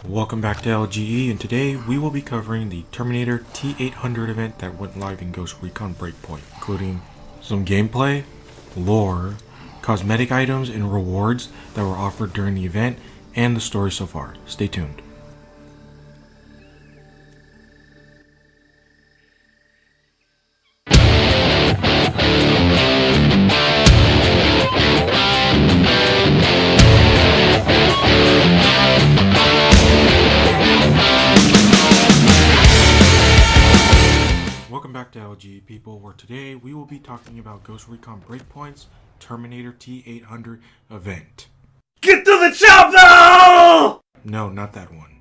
Welcome back to LGE, and today we will be covering the Terminator T-800 event that went live in Ghost Recon Breakpoint, including some gameplay, lore, cosmetic items, and rewards that were offered during the event, and the story so far. Stay tuned. Welcome back to LG people, where today we will be talking about Ghost Recon Breakpoint's Terminator T-800 event. Get to the chopper! No, not that one.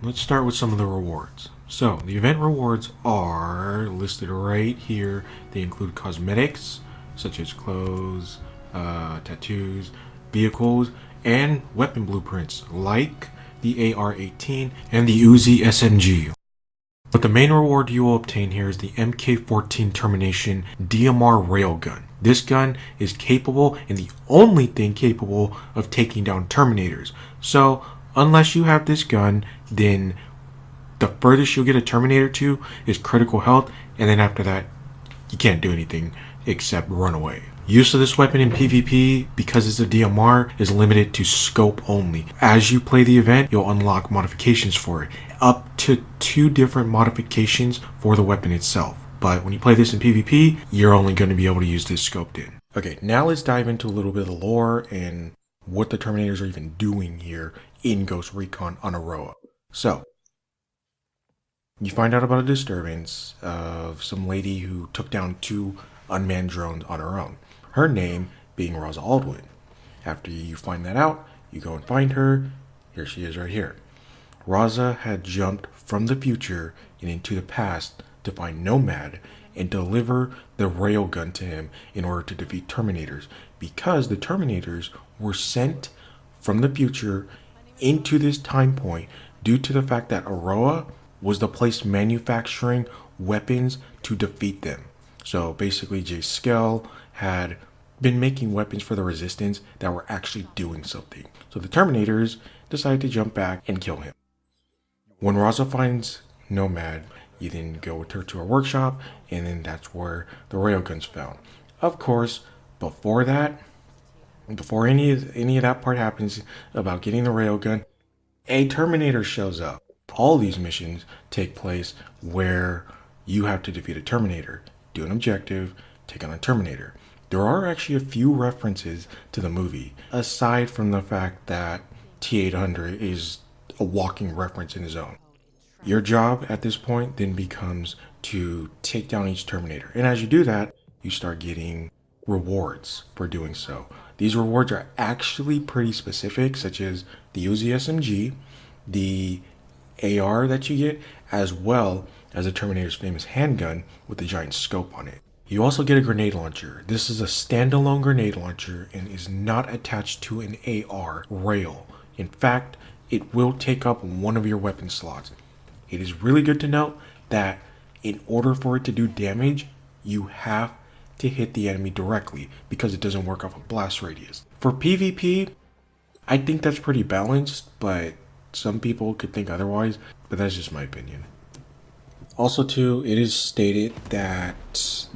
Let's start with some of the rewards. So, the event rewards are listed right here. They include cosmetics, such as clothes, tattoos, vehicles, and weapon blueprints, like the AR-18 and the Uzi SMG. But the main reward you will obtain here is the MK14 Termination DMR Railgun. This gun is capable and the only thing capable of taking down Terminators. So, unless you have this gun, then the furthest you'll get a Terminator to is critical health, and then after that, you can't do anything except run away. Use of this weapon in PvP, because it's a DMR, is limited to scope only. As you play the event, you'll unlock modifications for it. Up to 2 different modifications for the weapon itself. But when you play this in PvP, you're only going to be able to use this scoped in. Okay, now let's dive into a little bit of the lore and what the Terminators are even doing here in Ghost Recon on Aurora. So, you find out about a disturbance of some lady who took down 2 unmanned drones on her own. Her name being Rosa Aldwin. After you find that out, you go and find her. Here she is right here. Rosa had jumped from the future and into the past to find Nomad and deliver the railgun to him in order to defeat Terminators, because the Terminators were sent from the future into this time point due to the fact that Aurora was the place manufacturing weapons to defeat them. So basically, Jay Skell had been making weapons for the Resistance that were actually doing something. So the Terminators decided to jump back and kill him. When Rosa finds Nomad, you then go with her to her workshop, and then that's where the railgun's found. Of course, before any of that part happens about getting the railgun, a Terminator shows up. All these missions take place where you have to defeat a Terminator, do an objective, take on a Terminator. There are actually a few references to the movie, aside from the fact that T-800 is a walking reference in his own. Your job at this point then becomes to take down each Terminator. And as you do that, you start getting rewards for doing so. These rewards are actually pretty specific, such as the Uzi SMG, the AR that you get, as well as the Terminator's famous handgun with the giant scope on it. You also get a grenade launcher. This is a standalone grenade launcher and is not attached to an AR rail. In fact, it will take up one of your weapon slots. It is really good to note that in order for it to do damage, you have to hit the enemy directly, because it doesn't work off a blast radius. For PvP, I think that's pretty balanced, but some people could think otherwise, but that's just my opinion. Also too, it is stated that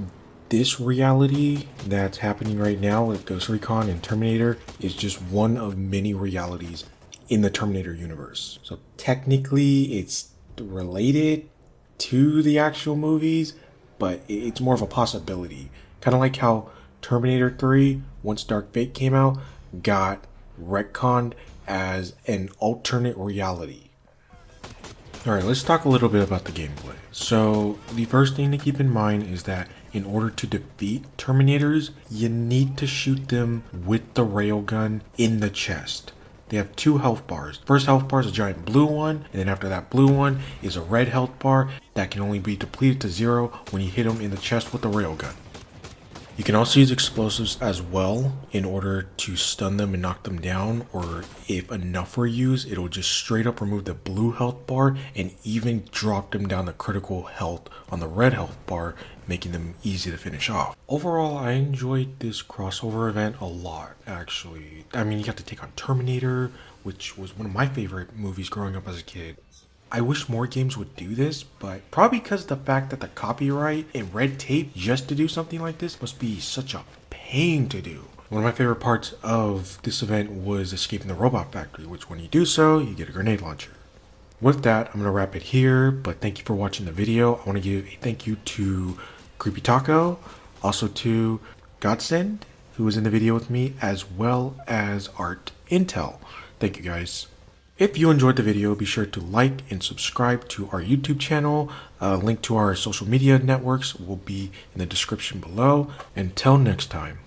this reality that's happening right now with Ghost Recon and Terminator is just one of many realities in the Terminator universe. So technically it's related to the actual movies, but it's more of a possibility. Kind of like how Terminator 3, once Dark Fate came out, got retconned as an alternate reality. Alright, let's talk a little bit about the gameplay. So, the first thing to keep in mind is that in order to defeat Terminators, you need to shoot them with the railgun in the chest. They have 2 health bars. First health bar is a giant blue one, and then after that blue one is a red health bar that can only be depleted to 0 when you hit them in the chest with the railgun. You can also use explosives as well in order to stun them and knock them down, or if enough were used, it'll just straight up remove the blue health bar and even drop them down to critical health on the red health bar, making them easy to finish off. Overall, I enjoyed this crossover event a lot, actually. I mean, you got to take on Terminator, which was one of my favorite movies growing up as a kid. I wish more games would do this, but probably because of the fact that the copyright and red tape just to do something like this must be such a pain to do. One of my favorite parts of this event was escaping the robot factory, which when you do so, you get a grenade launcher. With that, I'm going to wrap it here, but thank you for watching the video. I want to give a thank you to Creepy Taco, also to Godsend, who was in the video with me, as well as Art Intel. Thank you guys. If you enjoyed the video, be sure to like and subscribe to our YouTube channel. A link to our social media networks will be in the description below. Until next time.